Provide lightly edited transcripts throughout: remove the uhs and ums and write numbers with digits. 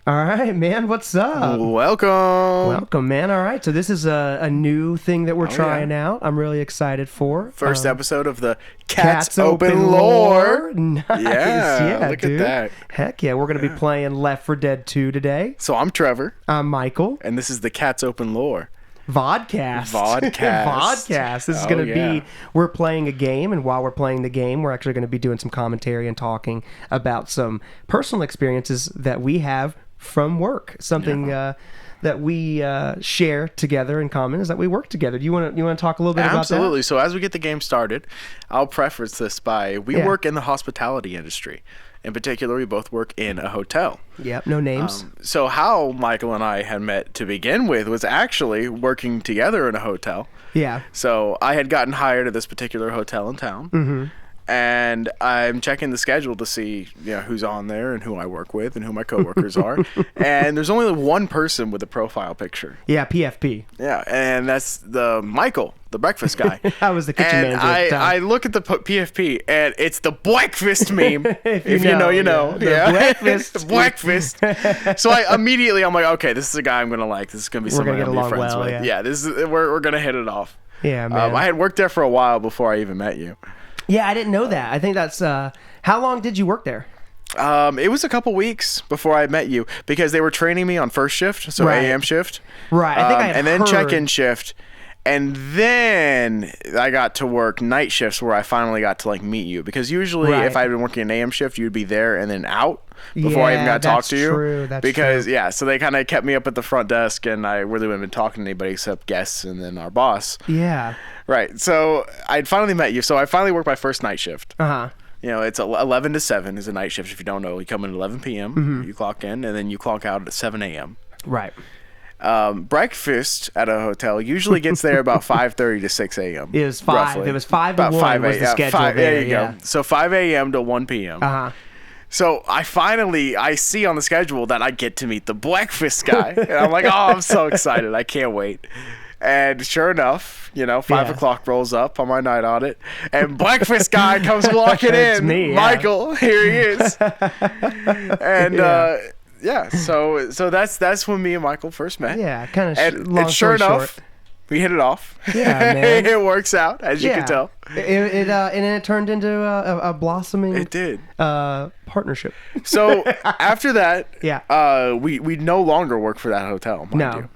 All right, man. What's up? Welcome, man. All right. So this is a new thing that we're trying out. I'm really excited for. First episode of the Cats Open Lore. Nice. Yeah, look dude. at that. Heck yeah. We're going to be playing Left 4 Dead 2 today. So I'm Trevor. I'm Michael. And this is the Cats Open Lore. Vodcast. Vodcast. This is going to be, we're playing a game, and while we're playing the game, we're actually going to be doing some commentary and talking about some personal experiences that we have from work. Something that we share together in common is that we work together. Do you want to talk a little bit about that? Absolutely. So as we get the game started, I'll preface this by we work in the hospitality industry. In particular, we both work in a hotel. Yep, no names. So how Michael and I had met to begin with was actually working together in a hotel. Yeah. So I had gotten hired at this particular hotel in town. Mm-hmm. And I'm checking the schedule to see who's on there and who I work with and who my coworkers are. And there's only one person with a profile picture. Yeah, PFP. Yeah, and that's Michael, the breakfast guy. I was the kitchen manager at the time. I look at the PFP, and it's the breakfast meme. if you know, you know. The breakfast. Breakfast. So I'm like, okay, this is a guy I'm going to like. This is going to be someone I'm going to be friends with. Yeah, we're going to hit it off. Yeah, man. I had worked there for a while before I even met you. Yeah, I didn't know that. I think that's... how long did you work there? It was a couple weeks before I met you because they were training me on first shift, so AM shift. Right. I think I had and then check-in shift. And then I got to work night shifts where I finally got to meet you, because usually if I'd been working an AM shift, you'd be there and then out before I even got to talk to you. That's because true. So they kind of kept me up at the front desk, and I really wouldn't have been talking to anybody except guests and then our boss. Yeah. Right. So I'd finally met you. So I finally worked my first night shift. Uh-huh. It's 11 to 7 is a night shift. If you don't know, you come in at 11 p.m., you clock in, and then you clock out at 7 a.m. Right. Breakfast at a hotel usually gets there about 5:30 to 6 a.m. It was 5. Roughly. It was 5 to 1 was the schedule there you go. So 5 a.m. to 1 p.m. Uh-huh. So I see on the schedule that I get to meet the breakfast guy. And I'm like, oh, I'm so excited. I can't wait. And sure enough, 5 o'clock rolls up on my night audit, and breakfast guy comes walking in. Me, Michael, here he is. And so that's when me and Michael first met. Yeah, kind of. And sure enough, we hit it off. Yeah, man. It works out, as you can tell. It turned into a blossoming. It did. Partnership. So after that, we no longer work for that hotel.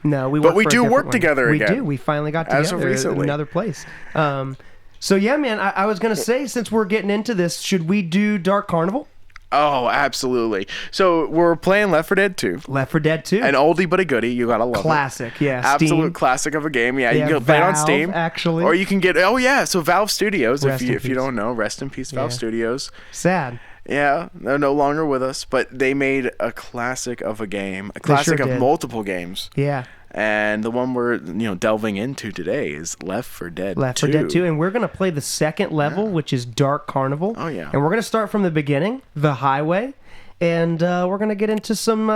No, but we do work together again. We do. We finally got together in another place. So yeah, man. I was gonna say, since we're getting into this, should we do Dark Carnival? Oh, absolutely. So we're playing Left 4 Dead 2. Left 4 Dead 2. An oldie but a goodie. You gotta love classic, it. Yeah. Absolute Steam. Classic of a game. Yeah, you can play it on Steam. Actually. Or you can get... Oh, yeah. So Valve Studios, if you don't know. Rest in peace, Valve Studios. Sad. Yeah. They're no longer with us. But they made a classic of a game. A classic of multiple games. Yeah. And the one we're delving into today is Left 4 Dead 2. Left 4 Dead 2, and we're gonna play the second level, which is Dark Carnival. Oh yeah. And we're gonna start from the beginning, the highway, and we're gonna get into some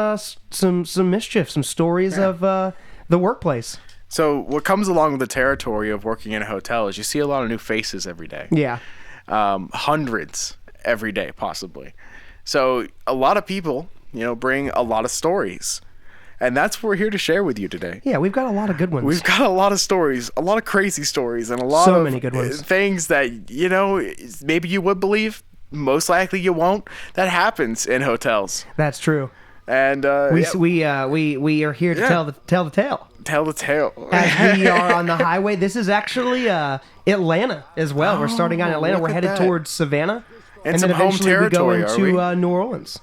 mischief, some stories of the workplace. So what comes along with the territory of working in a hotel is you see a lot of new faces every day. Yeah. Hundreds every day, possibly. So a lot of people, bring a lot of stories. And that's what we're here to share with you today. Yeah, we've got a lot of good ones. We've got a lot of stories, a lot of crazy stories, and a lot of many good ones. Things that, maybe you would believe, most likely you won't. That happens in hotels. That's true. And we are here to tell the tale. Tell the tale. As we are on the highway. This is actually Atlanta as well. We're starting out in Atlanta. We're headed towards Savannah. And then some home eventually territory, we go into New Orleans.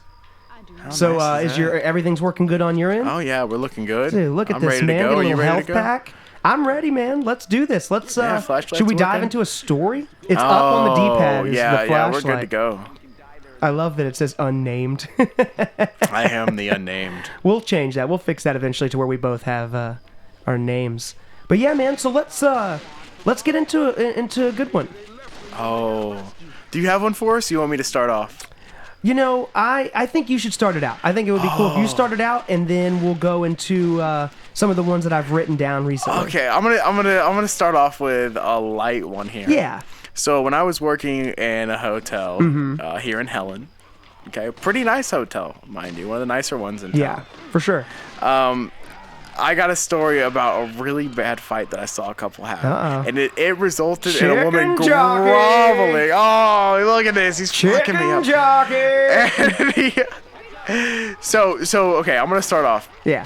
So nice is everything's working good on your end? Oh yeah, we're looking good. Dude, look at this, man. Get a little health pack. I'm ready, man. Let's do this. Let's should we dive into a story? It's up on the D-pad. Is the flashlight. Yeah, we're good to go. I love that it says unnamed. I am the unnamed. We'll change that. We'll fix that eventually to where we both have our names. But yeah, man. So let's get into a good one. Oh, do you have one for us? You want me to start off? I think you should start it out. I think it would be cool if you started out, and then we'll go into some of the ones that I've written down recently. Okay, I'm gonna start off with a light one here. Yeah. So when I was working in a hotel here in Helen, Okay, pretty nice hotel, mind you, one of the nicer ones in town. Yeah, for sure. I got a story about a really bad fight that I saw a couple have. Uh-oh. And it resulted in a woman Chicken jockey! groveling. Oh, look at this. He's fucking me up. Jockey! So, okay, I'm going to start off. Yeah.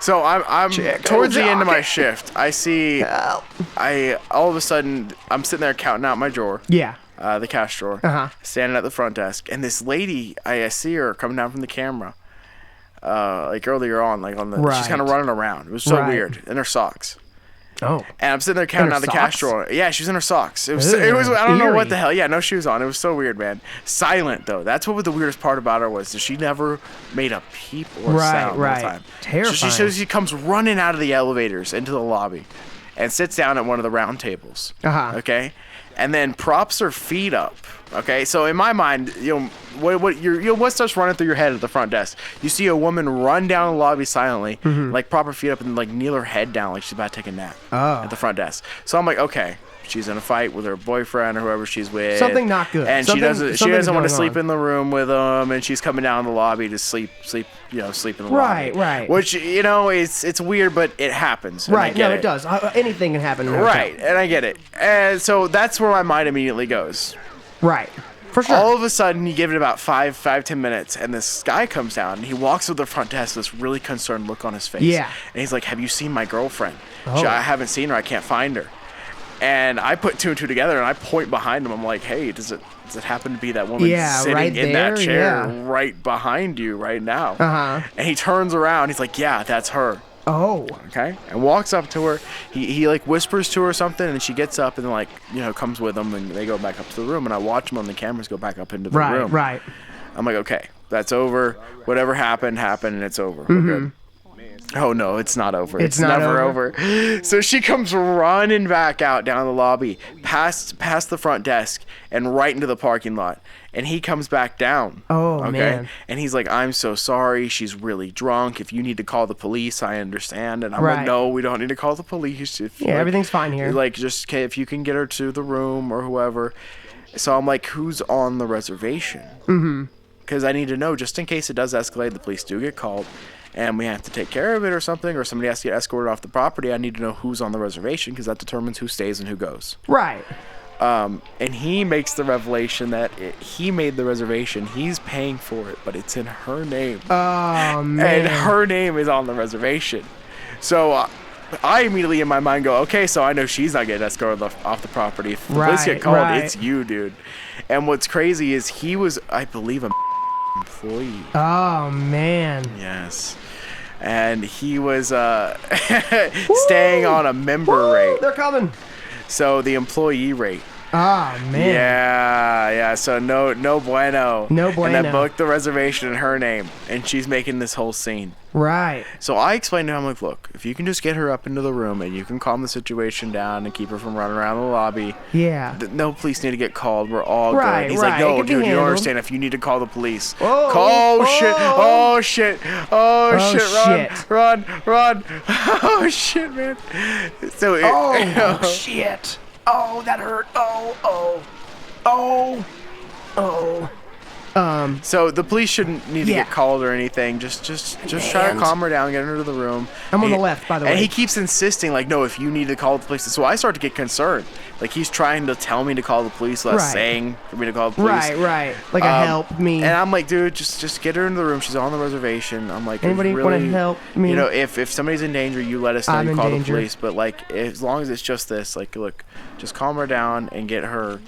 So I'm towards the end of my jockey. shift. I see, all of a sudden, I'm sitting there counting out my drawer. Yeah. The cash drawer. Uh-huh. Standing at the front desk. And this lady, I see her coming down from the camera. Like earlier on, like on the, she's kind of running around. It was so weird. In her socks. Oh. And I'm sitting there counting out the cash drawer. Yeah, she was in her socks. It was, I don't know what the hell. Yeah, no shoes on. It was so weird, man. Silent, though. That's what the weirdest part about her was. She never made a peep or a sound all the time. Terrifying. So she comes running out of the elevators into the lobby and sits down at one of the round tables. Uh-huh. Okay? And then props her feet up. Okay? So in my mind, what starts running through your head at the front desk? You see a woman run down the lobby silently, like prop her feet up and like kneel her head down like she's about to take a nap at the front desk. So I'm like, okay, she's in a fight with her boyfriend or whoever she's with. Something not good. And she doesn't want to sleep in the room with him, and she's coming down the lobby to sleep in the lobby. Right. Which, it's weird, but it happens. Right. No, it does. Anything can happen in a hotel. Right, and I get it. And so that's where my mind immediately goes. Right. For sure. All of a sudden, you give it about 5-10 minutes, and this guy comes down, and he walks to the front desk with this really concerned look on his face. Yeah. And he's like, have you seen my girlfriend? Oh. I haven't seen her. I can't find her. And I put 2 and 2 together, and I point behind him. I'm like, hey, does it happen to be that woman sitting right in that there? chair Yeah. right behind you right now? Uh-huh. And he turns around. He's like, yeah, that's her. Oh. Okay, and walks up to her. He like whispers to her something, and she gets up and like comes with him, and they go back up to the room. And I watch them on the cameras go back up into the room. Right. I'm like, okay, that's over. Whatever happened, and it's over. We're good. Oh no, it's not over. It's never over. So she comes running back out down the lobby, past the front desk, and right into the parking lot. And he comes back down. Oh, man. And he's like, I'm so sorry. She's really drunk. If you need to call the police, I understand. And I'm like, no, we don't need to call the police. Everything's fine here. Like, just if you can get her to the room or whoever. So I'm like, who's on the reservation? Mm-hmm. Because I need to know, just in case it does escalate, the police do get called, and we have to take care of it or something, or somebody has to get escorted off the property. I need to know who's on the reservation, because that determines who stays and who goes. Right. And he makes the revelation that he made the reservation. He's paying for it, but it's in her name. Oh, man. And her name is on the reservation. So I immediately in my mind go, okay, so I know she's not getting escorted off the property. If the police get called, it's you, dude. And what's crazy is he was, I believe, a employee. Oh, man. Yes. And he was staying on a member rate. They're coming. So the employee rate. Oh, man. Yeah. So no bueno. No bueno. And I booked the reservation in her name, and she's making this whole scene. Right. So I explained to him, like, look, if you can just get her up into the room and you can calm the situation down and keep her from running around the lobby. Yeah. No police need to get called. We're all Right, good. He's right. like, no, It can be dude, you don't handled. understand. If you need to call the police. Shit. Oh, Shit. shit. Run. Oh, shit, man. So shit. Oh, that hurt. Oh. So the police shouldn't need to get called or anything. Just try to calm her down, get her to the room. I'm on the left, by the way. And he keeps insisting, like, no, if you need to call the police. So I start to get concerned. Like, he's trying to tell me to call the police without saying for me to call the police. Right. Like, help me. And I'm like, dude, just get her into the room. She's on the reservation. I'm like, Anybody really, want to help me? If somebody's in danger, you let us know. I'm You in call danger. the police. But like, as long as it's just this, like, look, just calm her down and get her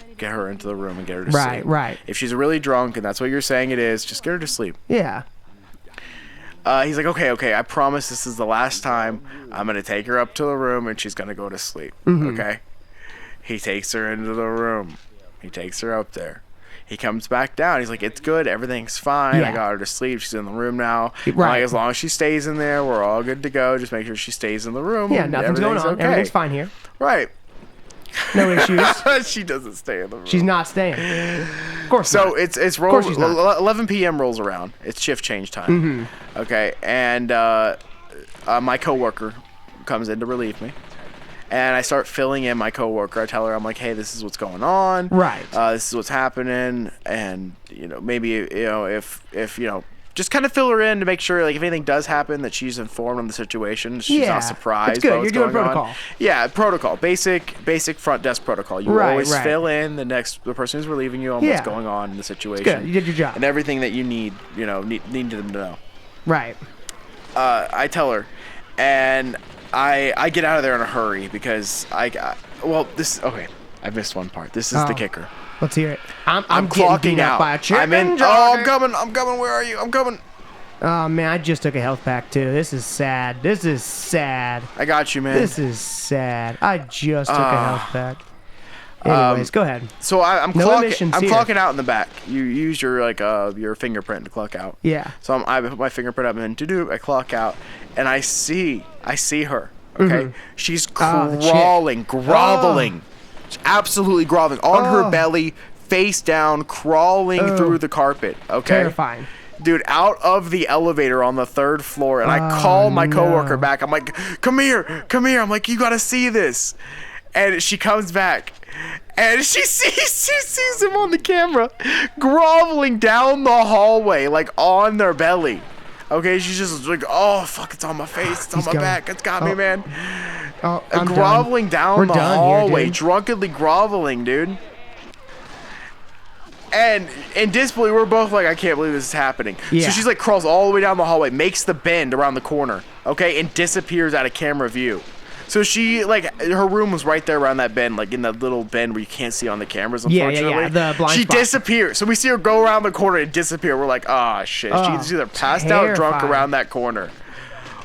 into the room and get her to sleep. Right. If she's really drunk and that's what you're saying it is, just get her to sleep. Yeah. He's like, okay, I promise this is the last time. I'm going to take her up to the room and she's going to go to sleep. Mm-hmm. Okay? He takes her into the room. He takes her up there. He comes back down. He's like, it's good. Everything's fine. Yeah. I got her to sleep. She's in the room now. Right. Like, as long as she stays in there, we're all good to go. Just make sure she stays in the room. Yeah, nothing's going on. Okay. Everything's fine here. Right. No issues. She doesn't stay in the room. She's not staying. Of course So not. it's Of course she's not. 11 p.m. rolls around. It's shift change time. Okay, and my coworker comes in to relieve me, and I start filling in my coworker. I tell her, I'm like, hey, this is what's going on. Right. This is what's happening, and maybe if just kind of fill her in to make sure, like, if anything does happen, that she's informed on the situation. She's not surprised. It's good. By what's You're doing going protocol. on. Yeah, protocol. Basic front desk protocol. You always fill in the person who's relieving you on what's going on in the situation. It's good. You did your job. And everything that you need them to know. Right. I tell her, and I get out of there in a hurry because I missed one part. This is the kicker. Let's hear it. I'm clocking out. By a chicken I'm coming. Where are you? I'm coming. Oh man, I just took a health pack too. This is sad. I got you, man. This is sad. I just took a health pack. Anyways, go ahead. So I'm clocking out in the back. You use your fingerprint to clock out. Yeah. So I put my fingerprint up and I clock out, and I see her. Okay. She's groveling. She's absolutely groveling on her belly, face down, crawling through the carpet. Okay. Terrifying. Dude, out of the elevator on the 3rd floor, and I call my coworker back. I'm like, come here. I'm like, you gotta see this. And she comes back, and she sees him on the camera, groveling down the hallway, like on their belly. Okay, she's just like, oh fuck, it's on my face, it's on my back, it's got me, man. I'm groveling down the hallway, drunkenly groveling, dude. And in disbelief, we're both like, I can't believe this is happening. Yeah. So she's like, crawls all the way down the hallway, makes the bend around the corner, okay, and disappears out of camera view. So she, like, her room was right there around that bend, like in that little bend where you can't see on the cameras, unfortunately. Yeah, the blind She spot. disappears. So we see her go around the corner and disappear. We're like, oh, shit. She's either passed out drunk around that corner.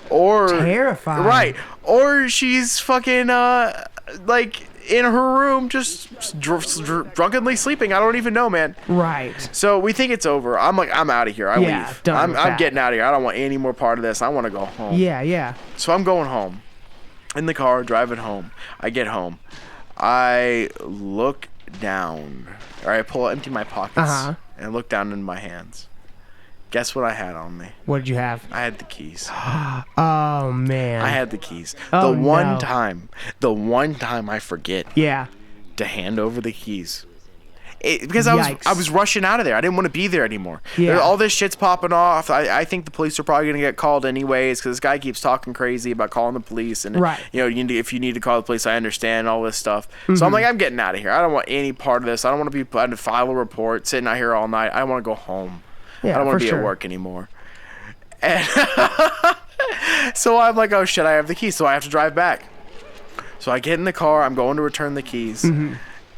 Or... Terrifying. Right. Or she's fucking, like, in her room just drunkenly sleeping. I don't even know, man. Right. So we think it's over. I'm like, I'm out of here. I leave. Done with I'm that. getting out of here. I don't want any more part of this. I want to go home. Yeah. So I'm going home. In the car, driving home. I get home. I look down. Or I empty my pockets. And look down in my hands. Guess what I had on me? What did you have? I had the keys. Oh, man. I had the keys. Oh, the one time I forget to hand over the keys. Because I was rushing out of there. I didn't want to be there anymore. Yeah. All this shit's popping off. I think the police are probably going to get called anyways because this guy keeps talking crazy about calling the police. And, if you need to call the police, I understand all this stuff. So I'm like, I'm getting out of here. I don't want any part of this. I don't want to be having to file a report, sitting out here all night. I want to go home. I don't want to be at work anymore. And so I'm like, oh, shit, I have the keys. So I have to drive back. So I get in the car. I'm going to return the keys.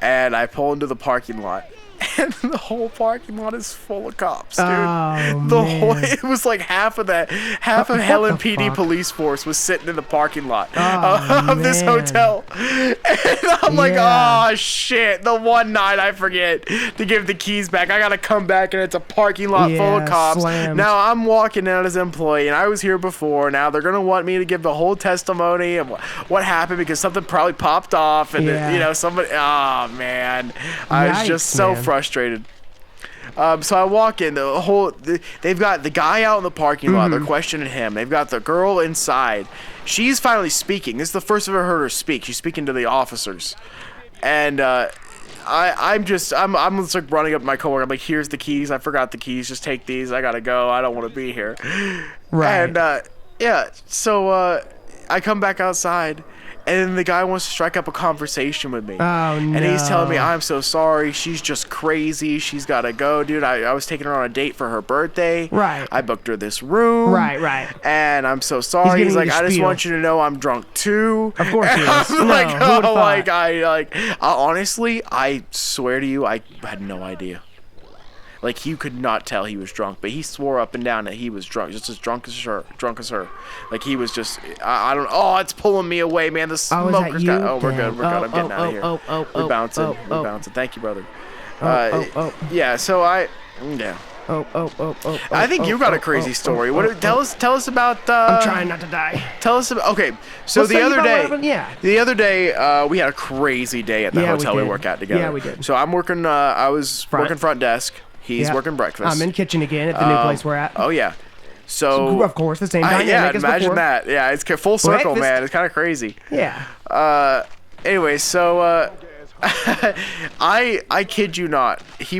And I pull into the parking lot, and the whole parking lot is full of cops, dude. It was like half of Helen PD police force was sitting in the parking lot of this hotel. And I'm like, oh shit! The one night I forget to give the keys back, I gotta come back, and it's a parking lot full of cops. Slammed. Now I'm walking out as an employee, and I was here before. Now they're gonna want me to give the whole testimony of what happened because something probably popped off, and somebody. Oh man, I was just so frustrated. So I walk in. They've got the guy out in the parking lot. They're questioning him. They've got the girl inside. She's finally speaking. This is the first I've ever heard her speak. She's speaking to the officers, and I'm just like running up to my coworker. I'm like, here's the keys. I forgot the keys. Just take these. I gotta go. I don't want to be here. Right. And so I come back outside. And the guy wants to strike up a conversation with me. Oh, no. And he's telling me, I'm so sorry. She's just crazy. She's got to go. Dude, I was taking her on a date for her birthday. Right. I booked her this room. Right. And I'm so sorry. He's like, I just want you to know I'm drunk too. Of course he is. I'm honestly, I swear to you, I had no idea. Like, he could not tell he was drunk, but he swore up and down that he was drunk, just as drunk as her. Like, he was just, I don't, it's pulling me away, man. The smoker's got, we're good, I'm getting out of here. We're bouncing. Thank you, brother. Yeah, so I think you got a crazy story. Tell us about, I'm trying not to die. Tell us about, okay, so the other day, we had a crazy day at the hotel we work at together. Yeah, we did. So I'm working, I was working front desk. He's working breakfast. I'm in kitchen again at the new place we're at. Oh, yeah. So of course, the same dynamic as imagine before. that. Yeah, it's full circle, Breakfast. man. It's kind of crazy. Yeah. Anyway, so I kid you not. He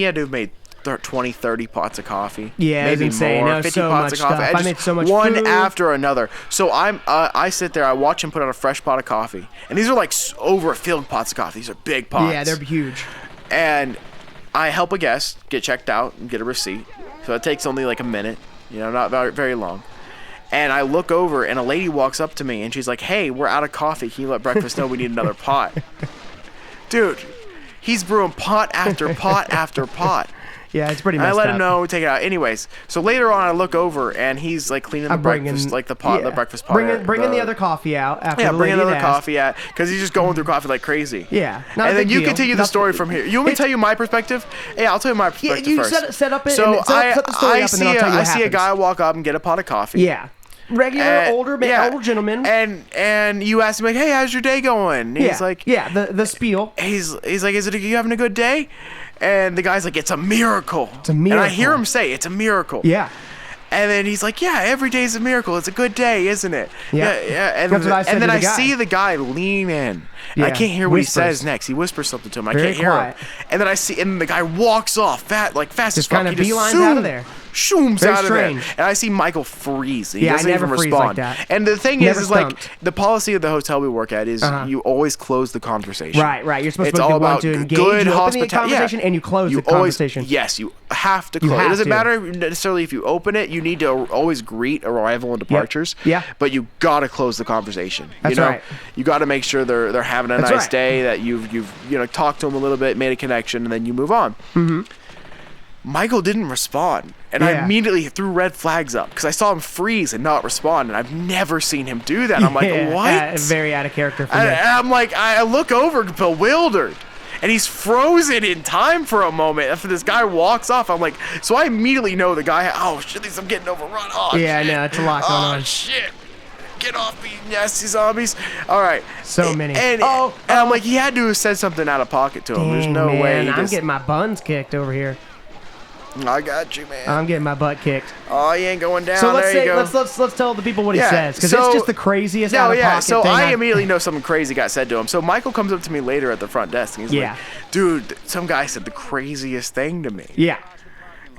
had to have made 20, 30 pots of coffee. Yeah, maybe it was insane. more. That was 50 so pots much of coffee. stuff. I made so much one food. after another. So I sit there. I watch him put out a fresh pot of coffee, and these are like overfilled pots of coffee. These are big pots. Yeah, they're huge. And I help a guest get checked out and get a receipt. So it takes only like a minute. Not very long. And I look over, and a lady walks up to me, and she's like, "Hey, we're out of coffee. Can you let breakfast know we need another pot?" Dude, he's brewing pot after pot after pot. Yeah, it's pretty messed up. I let up. him know, take it out. Anyways, so later on, I look over, and he's like cleaning the breakfast, like the pot, the breakfast pot. Bringing the other coffee out after the lady bringing another asked. coffee out, because he's just going through coffee like crazy. Yeah. And then you continue the story from here. You want me to tell you my perspective? Yeah, I'll tell you my perspective you first. set up it. So and set the story up, and then I'll tell you what I see a happens. guy walk up and get a pot of coffee. Yeah. Regular older gentleman. And you ask him like, "Hey, how's your day going?" And he's like, the spiel. He's like, "Are you having a good day?" And the guy's like, "It's a miracle." It's a miracle. And I hear him say, "It's a miracle." Yeah. And then he's like, "Yeah, every day's a miracle. It's a good day, isn't it?" Yeah. And That's what I said and then to I the guy. see the guy lean in. Yeah. I can't hear what Whispers. he says next. He whispers something to him. I Very can't hear quiet. him. And then and the guy walks off fast as fuck. kind of He just beelines out of there. Shooms Very out of there. strange. And I see Michael freeze. He Yeah, I doesn't never even freeze respond. like that. And the thing Never is like stumped. the policy of the hotel we work at is you always close the conversation. Right. You're supposed It's to be all the one about to engage. good You open the hospitality. conversation and you close the always, conversation. Yes, you have to close. have It doesn't to. matter necessarily if you open it. You need to always greet arrival and departures. Yeah. But you gotta close the conversation. That's you know? right. You gotta make sure they're having a That's nice right. day. That you've talked to them a little bit, made a connection, and then you move on. Mm-hmm. Michael didn't respond, and I immediately threw red flags up because I saw him freeze and not respond, and I've never seen him do that. I'm like, what? Very out of character for And me. I'm like, I look over bewildered, and he's frozen in time for a moment after this guy walks off. I'm like, so I immediately know the guy. Oh shit, I'm getting overrun. Oh Yeah, shit. no, it's a lot going on. Oh shit. Get off me, nasty zombies. All right. So many. And I'm like, he had to have said something out of pocket to him. There's Dang, no man, way. I'm getting my buns kicked over here. I got you, man. I'm getting my butt kicked. Oh, you ain't going down. So let's there you go. let's tell the people what he says, because so- it's just the craziest No, out of yeah. pocket So thing. I immediately know something crazy got said to him. So Michael comes up to me later at the front desk, and he's like, "Dude, some guy said the craziest thing to me." Yeah.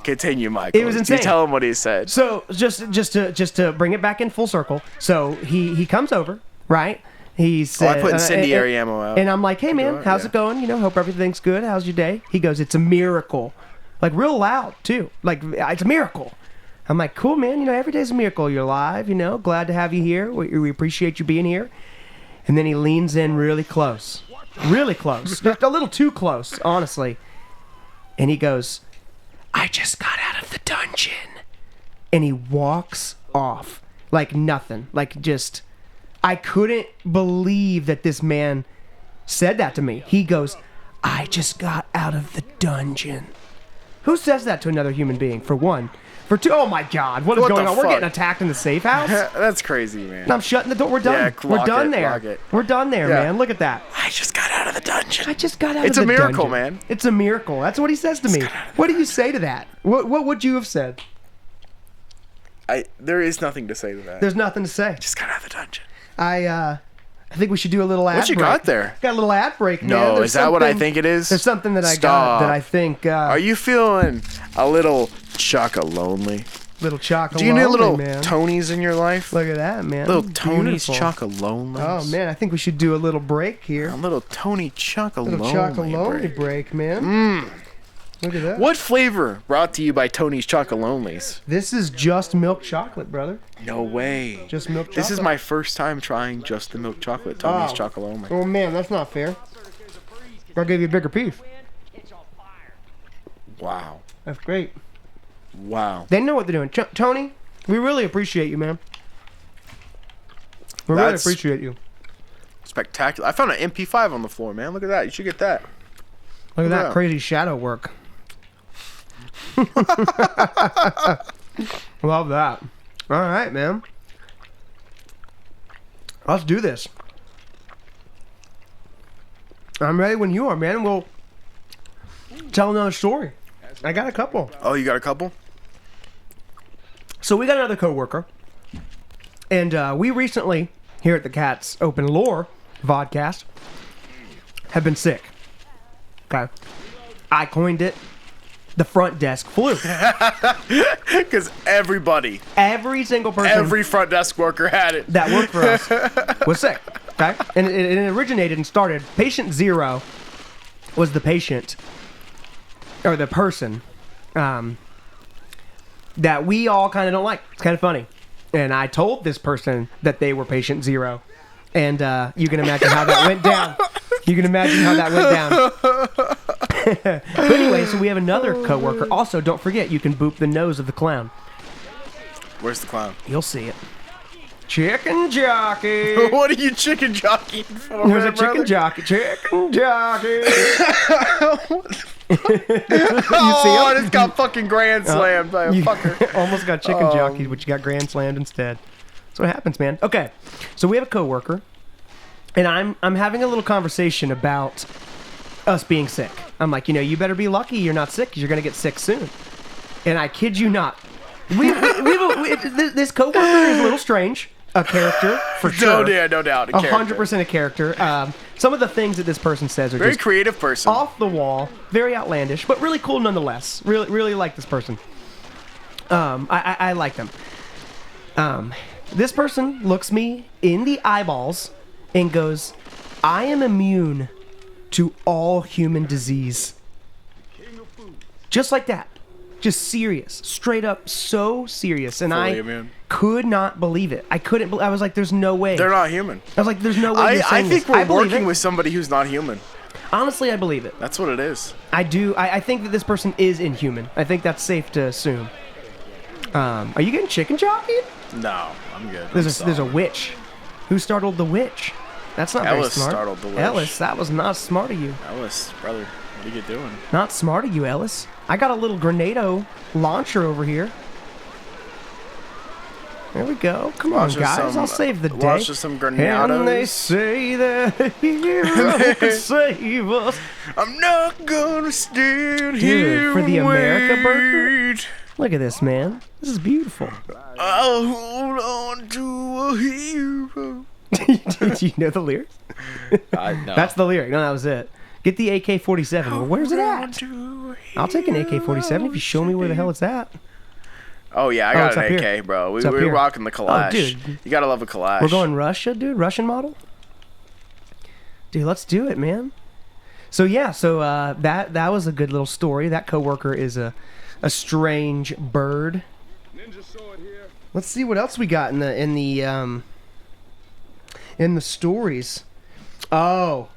Continue, Michael. It was insane. You tell him what he said. So just to bring it back in full circle. So he comes over, right? He's I put incendiary ammo out. And I'm like, "Hey man, how's it going? Hope everything's good. How's your day?" He goes, "It's a miracle." Like real loud too. Like it's a miracle. I'm like, "Cool, man. Every day's a miracle. You're alive. Glad to have you here. We appreciate you being here." And then he leans in really close, just a little too close, honestly. And he goes, "I just got out of the dungeon." And he walks off like nothing. Like just, I couldn't believe that this man said that to me. He goes, "I just got out of the dungeon." Who says that to another human being, for one? For two, oh my God, what is going on? the We're getting fuck? attacked in the safe house? That's crazy, man. I'm shutting the door. We're done. Yeah, We're done lock there. it. We're done there, Yeah. man. Look at that. I just got out of the dungeon. I just got out It's of a the miracle, dungeon. man. It's a miracle. That's what he says to me. What do you say to that? What would you have said? There is nothing to say to that. There's nothing to say. Just got out of the dungeon. I think we should do a little ad What you break. got there? Got a little ad break, man. No, There's is that what I something- think it is? There's something that I got Stop. that I think... Are you feeling a little chocolonely? Little chocolate. Do you need little man. Tonys in your life? Look at that, man. Little Tony's Beautiful. chocolonely. Oh, man, I think we should do a little break here. A little Tony chocolonely. Little chocolate break, man. Look at that. What flavor brought to you by Tony's Chocolonelys? This is just milk chocolate, brother. No way. Just milk chocolate. This is my first time trying just the milk chocolate, Tony's Oh. Chocolonely. Oh, man, that's not fair. I'll give you a bigger piece. Wow. That's great. Wow. They know what they're doing. Tony, we really appreciate you, man. We really That's- appreciate you. Spectacular. I found an MP5 on the floor, man. Look at that. You should get that. Look at that Yeah. crazy shadow work. Love that. All right, man. Let's do this. I'm ready when you are, man. We'll tell another story. I got a couple. Oh, you got a couple? So we got another coworker, and we recently here at the Cats Open Lore VODcast have been sick. Okay, I coined it the front desk flu. Because every single person, every front desk worker had it that worked for us was sick. Okay, and it originated and started. Patient 0 was the patient or the person that we all kind of don't like. It's kind of funny. And I told this person that they were patient 0. And you can imagine how that went down. But anyway, so we have another coworker. Also, don't forget, you can boop the nose of the clown. Where's the clown? You'll see it. Chicken jockey. What are you chicken jockeying for? There's a chicken jockey. Chicken jockey. You see him? It got fucking grand slammed by a fucker. Almost got chicken jockeyed, but you got grand slammed instead. That's what happens, man. Okay, so we have a coworker, and I'm having a little conversation about us being sick. I'm like, you better be lucky you're not sick, because you're gonna get sick soon. And I kid you not, this coworker is a little strange. A character, for sure. No doubt. 100% a character. Some of the things that this person says are very just creative person. Off the wall, very outlandish, but really cool nonetheless. Really like this person. I like them. This person looks me in the eyeballs and goes, "I am immune to all human disease." Just like that. Just serious. Straight up so serious. And I could not believe it. I was like, there's no way. They're not human. I was like, there's no way. I think we're working with somebody who's not human. Honestly, I believe it. That's what it is. I do. I think that this person is inhuman. I think that's safe to assume. Are you getting chicken jockeyed? No, I'm good. There's a witch. Who startled the witch? That's not very smart. Startled the witch. Ellis, that was not smart of you. Ellis, brother, what are you doing? Not smart of you, Ellis. I got a little grenado launcher over here. There we go. Come on, guys. I'll save the day. Launch some grenados. And they say that a hero can save us. I'm not gonna stand here for the America wait. burger. Look at this, man. This is beautiful. I'll hold on to a hero. Did you know the lyrics? No. That's the lyric. No, that was it. Get the AK-47. Well, where's it at? I'll take an AK-47 if you show me where the hell it's at. Oh, yeah, I got an AK, here. Bro. We're rocking the Kalash. Oh, dude. You gotta love a Kalash. We're going Russia, dude? Russian model? Dude, let's do it, man. So, yeah, that was a good little story. That coworker is a strange bird. Let's see what else we got in the stories. Oh,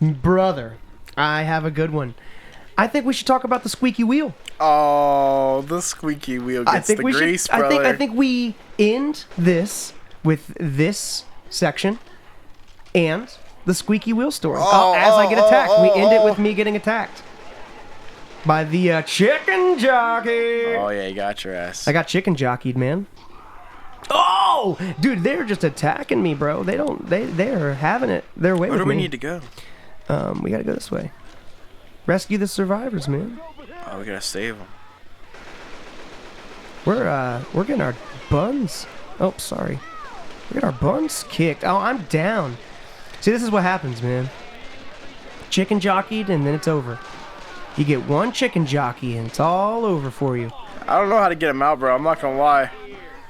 brother, I have a good one. I think we should talk about the squeaky wheel. Oh, the squeaky wheel gets the grease, brother. I think we end this with this section and the squeaky wheel story. As I get attacked. We end it with me getting attacked by the chicken jockey. Oh, yeah, you got your ass. I got chicken jockeyed, man. Oh, dude, they're just attacking me, bro. They're having it their way with me. Where do we need to go? We gotta go this way. Rescue the survivors, man. Oh, we gotta save them. We're getting our buns. Oh, sorry. We got our buns kicked. Oh, I'm down. See, this is what happens, man. Chicken jockeyed, and then it's over. You get one chicken jockey, and it's all over for you. I don't know how to get him out, bro. I'm not gonna lie.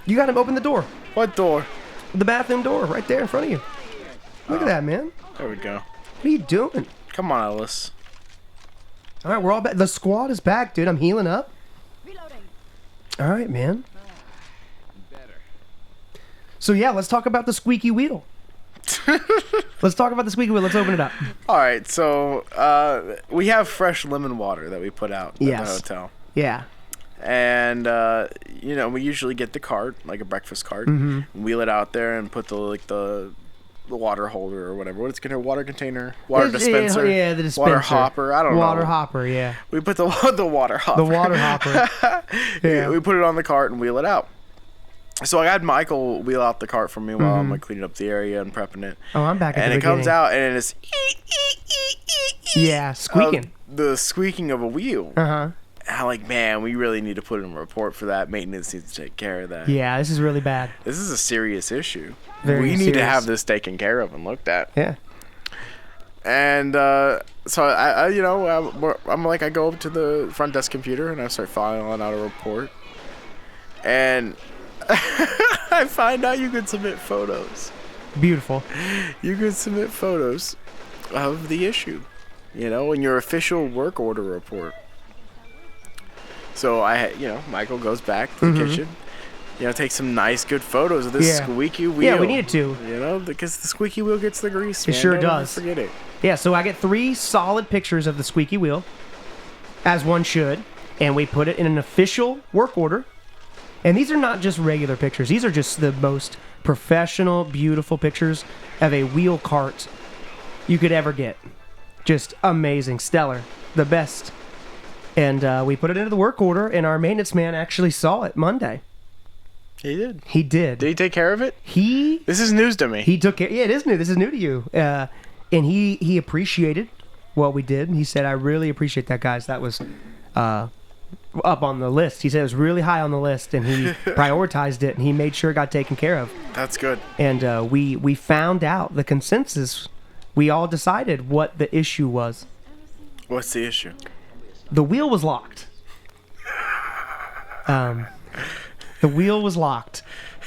You got him open the door. What door? The bathroom door, right there in front of you. Look at that, man. There we go. What are you doing? Come on, Ellis. All right, we're all back. The squad is back, dude. I'm healing up. Reloading. All right, man. So, yeah, let's talk about the squeaky wheel. Let's talk about the squeaky wheel. Let's open it up. All right, so we have fresh lemon water that we put out at the hotel. Yeah. And, we usually get the cart, like a breakfast cart, wheel it out there and put the water holder or whatever. What's it, water container? Water dispenser? Yeah, the dispenser. Water hopper? I don't know. Water hopper, yeah. We put the water hopper. The water hopper. Yeah. We put it on the cart and wheel it out. So I had Michael wheel out the cart for me while I'm cleaning up the area and prepping it. Oh, I'm back at the beginning. And it comes out and it's yeah, squeaking. The squeaking of a wheel. Uh-huh. I'm like, man, we really need to put in a report for that. Maintenance needs to take care of that. Yeah, this is really bad. This is a serious issue. Very we need serious. to have this taken care of and looked at. Yeah. And so I'm like, I go up to the front desk computer and I start filing out a report. And I find out you can submit photos. Beautiful. You can submit photos of the issue, in your official work order report. So Michael goes back to the kitchen, takes some nice, good photos of this squeaky wheel. Yeah, we needed to. Because the squeaky wheel gets the grease. It man. sure Don't does. Forget it. Yeah, so I get 3 solid pictures of the squeaky wheel, as one should, and we put it in an official work order. And these are not just regular pictures. These are just the most professional, beautiful pictures of a wheel cart you could ever get. Just amazing, stellar, the best. And we put it into the work order, and our maintenance man actually saw it Monday. He did. He did. Did he take care of it? This is news to me. He took care. Yeah, it is new. This is new to you. And he appreciated what we did. He said, "I really appreciate that, guys. That was up on the list." He said it was really high on the list, and he prioritized it, and he made sure it got taken care of. That's good. And we found out the consensus. We all decided what the issue was. What's the issue? The wheel was locked. The wheel was locked,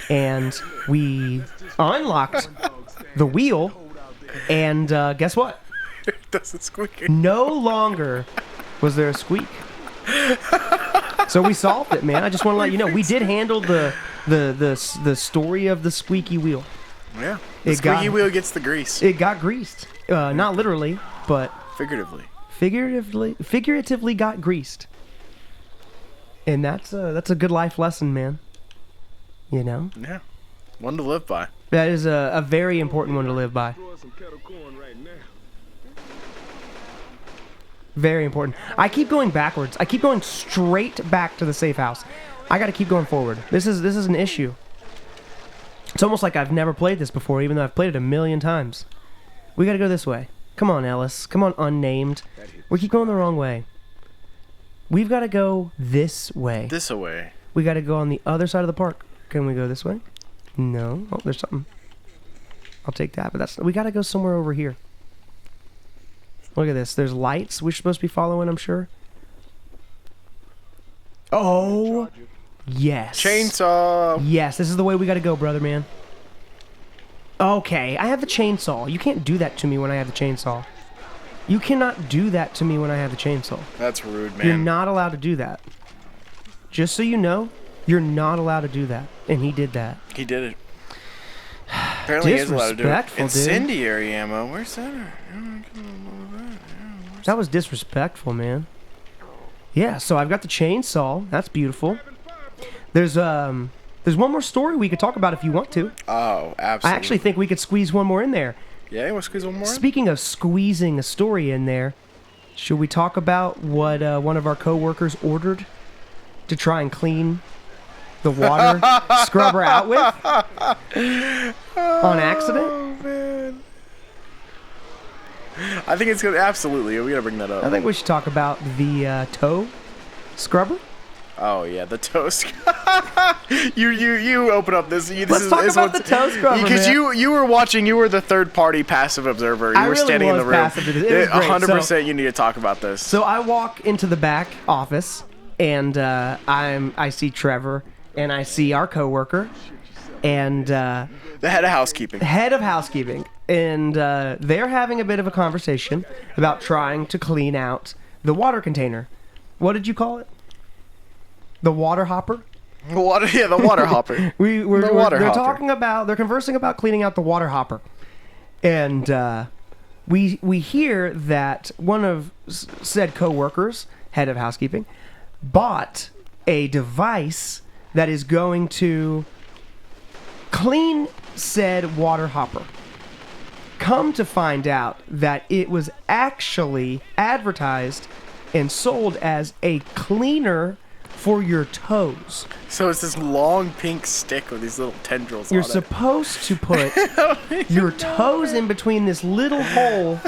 and we unlocked the wheel, and guess what? It doesn't squeak. No longer was there a squeak. So we solved it, man. I just want to let you know we did handle the story of the squeaky wheel. Yeah, the squeaky wheel gets the grease. It got greased, not literally, but figuratively got greased. And that's a good life lesson, man. Yeah, one to live by. That is a very important one to live by. Very important. I keep going backwards. I keep going straight back to the safe house. I got to keep going forward. This is an issue. It's almost like I've never played this before, even though I've played it a million times. We got to go this way. Come on, Ellis. Come on, unnamed. We keep going the wrong way. We've got to go this way. This way. We got to go on the other side of the park. Can we go this way? No. Oh, there's something. I'll take that, but we got to go somewhere over here. Look at this. There's lights we're supposed to be following, I'm sure. Oh, yes. Chainsaw. Yes, this is the way we got to go, brother, man. Okay, I have the chainsaw. You can't do that to me when I have the chainsaw. You cannot do that to me when I have the chainsaw. That's rude, man. You're not allowed to do that. Just so you know, you're not allowed to do that. And he did that. He did it. Apparently he is allowed to do it. Disrespectful, dude. Incendiary ammo. Where's that? That was disrespectful, man. Yeah, so I've got the chainsaw. That's beautiful. There's one more story we could talk about if you want to. Oh, absolutely. I actually think we could squeeze one more in there. Yeah, you want to squeeze one more in? Speaking of squeezing a story in there, should we talk about what one of our coworkers ordered to try and clean the water scrubber out with on accident? Oh, man. I think it's good. Absolutely, we gotta bring that up. I think we should talk about the toe scrubber. Oh yeah, the toe scrubber. you open up this. Let's talk about the toe scrubber, because man. you were watching. You were the third party passive observer. You were standing in the room. Passive to this. It was great. 100%. You need to talk about this. So I walk into the back office, and I see Trevor, and I see our coworker, and the head of housekeeping. And they're having a bit of a conversation about trying to clean out the water container. What did you call it? The water hopper? The water hopper. They're conversing about cleaning out the water hopper. And we hear that one of said coworkers, head of housekeeping, bought a device that is going to clean said water hopper. Come to find out that it was actually advertised and sold as a cleaner for your toes. So it's this long pink stick with these little tendrils You're supposed to put your toes in between this little hole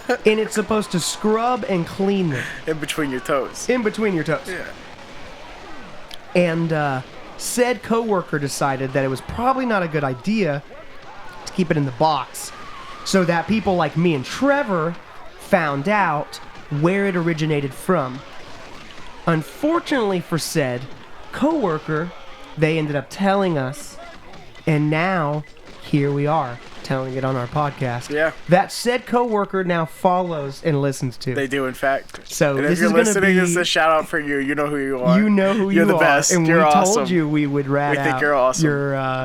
and it's supposed to scrub and clean them. In between your toes. In between your toes. Yeah. And said coworker decided that it was probably not a good idea to keep it in the box, so that people like me and Trevor found out where it originated from. Unfortunately for said coworker, they ended up telling us, and now here we are telling it on our podcast. Yeah. That said coworker now follows and listens to. They do, in fact. So and this if you're is gonna listening, be, this is a shout out for you. You know who you are. You know who you're you the are. best. And you're we awesome. told you we would rat We think out you're awesome.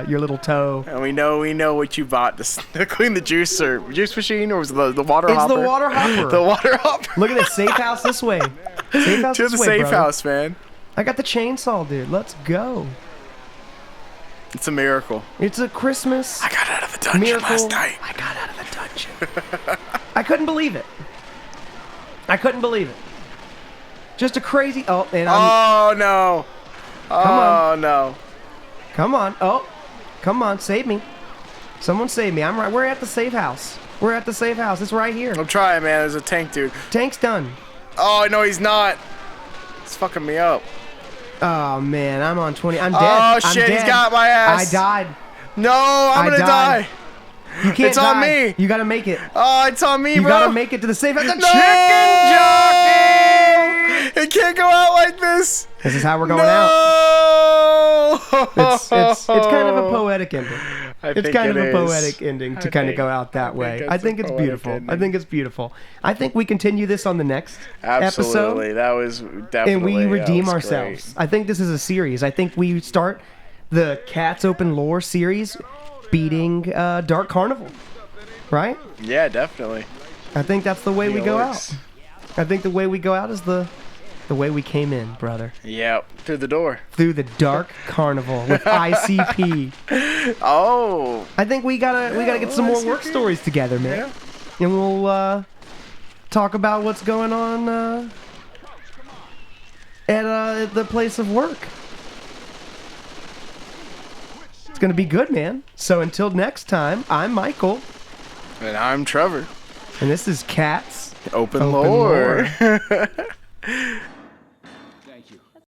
your little toe. And we know what you bought to clean the juice machine, or was it the water It's hopper? the water hopper. The water hopper. Look at this safe house this way. Safe house To this the way, safe brother. house, man. I got the chainsaw, dude. Let's go. It's a miracle. It's a Christmas I got out of the dungeon miracle. last night. I got out of the dungeon. I couldn't believe it. I couldn't believe it. Just a crazy. Oh, and I'm. Oh no. on. No. Come on. Oh, come on. Save me. Someone save me. I'm right. We're at the safe house. We're at the safe house. It's right here. I'm trying, man. There's a tank, dude. Tank's done. Oh no, he's not. It's fucking me up. Oh man, I'm on 20. I'm dead. Oh I'm shit, he's dead. got my ass. I died. No, I'm gonna died. die. You can't It's on die. me. You gotta make it. Oh, it's on me, You bro. gotta make it to the safe house. The No! chicken jockey! It can't go out like this. This is how we're going out. No! It's kind of a poetic ending. It's think kind it of a is. poetic ending to kind of go out that way. I think it's beautiful. I think it's beautiful. I think we continue this on the next Absolutely. episode. That was definitely. And we redeem that was ourselves. I think this is a series. I think we start the Cats Open Lore series beating Dark Carnival. Right? Great. Yeah, definitely. I think that's the way we go Works. out. I think the way we go out is the way we came in, brother. Yep. Through the door. Through the Dark Carnival with ICP. Oh. I think we gotta get some more work stories together, man. Yeah. And we'll talk about what's going on at the place of work. It's gonna be good, man. So until next time, I'm Michael, And I'm Trevor. and this is Cats Open Lore.